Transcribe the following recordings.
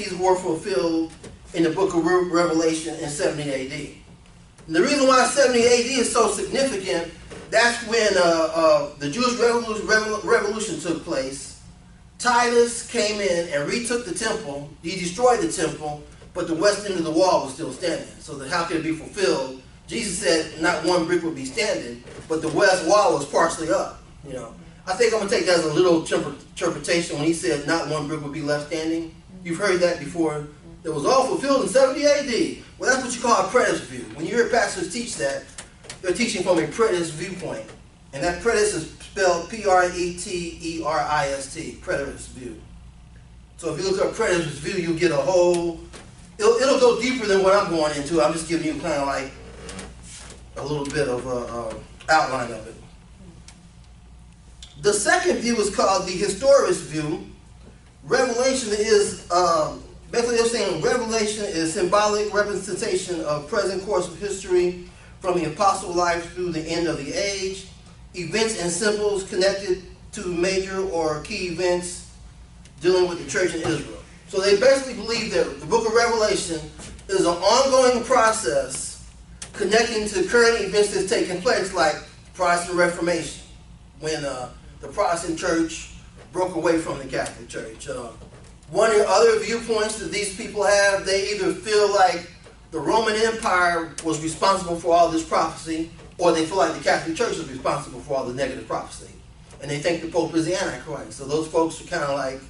prophecies were fulfilled in the book of Revelation in 70 AD. And the reason why 70 AD is so significant, that's when the Jewish revolution took place. Titus came in and retook the temple. He destroyed the temple, but the west end of the wall was still standing. So that how could it be fulfilled? Jesus said not one brick would be standing, but the west wall was partially up. You know, I think I'm going to take that as a little interpretation when he said not one brick would be left standing. You've heard that before. It was all fulfilled in 70 AD. Well, that's what you call a preterist view. When you hear pastors teach that, they're teaching from a preterist viewpoint. And that preterist is spelled Preterist, preterist view. So if you look up preterist view, you'll get a whole, it'll go deeper than what I'm going into. I'm just giving you kind of like a little bit of an outline of it. The second view is called the historist view. Revelation is, basically they're saying Revelation is symbolic representation of present course of history from the apostle life through the end of the age. Events and symbols connected to major or key events dealing with the church in Israel. So they basically believe that the book of Revelation is an ongoing process connecting to current events that's taking place, like Protestant Reformation, when the Protestant church broke away from the Catholic Church. One of the other viewpoints that these people have, they either feel like the Roman Empire was responsible for all this prophecy, or they feel like the Catholic Church is responsible for all the negative prophecy. And they think the Pope is the Antichrist. So those folks are kind of like,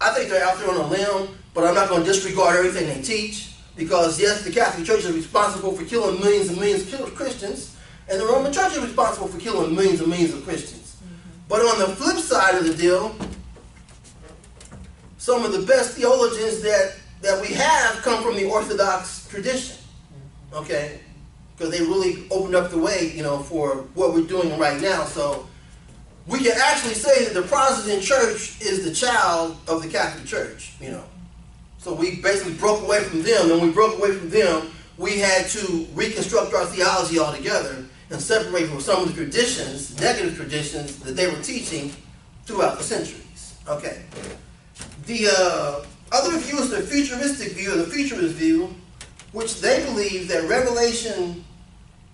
I think they're out there on a limb, but I'm not going to disregard everything they teach, because yes, the Catholic Church is responsible for killing millions and millions of Christians, and the Roman Church is responsible for killing millions and millions of Christians. But on the flip side of the deal, some of the best theologians that we have come from the Orthodox tradition, okay? Because they really opened up the way, you know, for what we're doing right now. So we can actually say that the Protestant church is the child of the Catholic Church, you know. So we basically broke away from them, and when we broke away from them, we had to reconstruct our theology altogether and separate from some of the traditions, negative traditions, that they were teaching throughout the centuries. Okay. The other view is the futuristic view, or the futurist view, which they believe that Revelation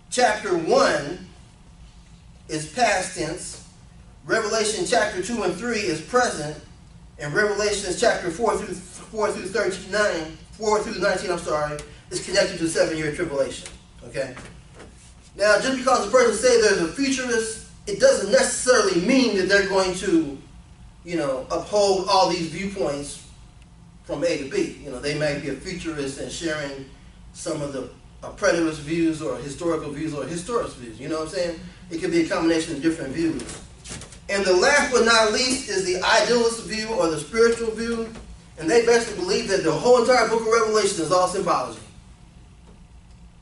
chapter 1 is past tense, Revelation chapter 2 and 3 is present, and Revelation chapter 4 through 19, is connected to the 7-year tribulation. Okay? Now, just because a person says there's a futurist, it doesn't necessarily mean that they're going to, you know, uphold all these viewpoints from A to B. You know, they may be a futurist and sharing some of the preterist views or historical views or historist views. You know what I'm saying? It could be a combination of different views. And the last but not least is the idealist view or the spiritual view. And they basically believe that the whole entire book of Revelation is all symbology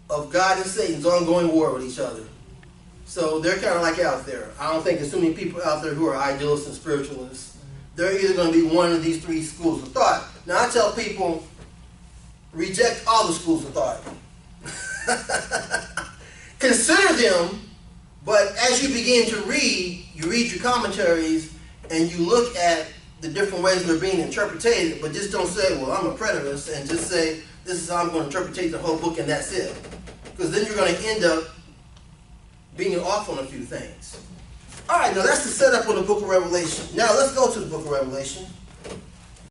of God and Satan's ongoing war with each other. So they're kind of like out there. I don't think there's too many people out there who are idealists and spiritualists. They're either going to be one of these three schools of thought. Now I tell people, reject all the schools of thought. Consider them, but as you begin to read, you read your commentaries and you look at the different ways they're being interpreted, but just don't say, well, I'm a preterist, and just say, this is how I'm going to interpret the whole book and that's it. Because then you're going to end up being off on a few things. All right, now that's the setup on the book of Revelation. Now let's go to the book of Revelation.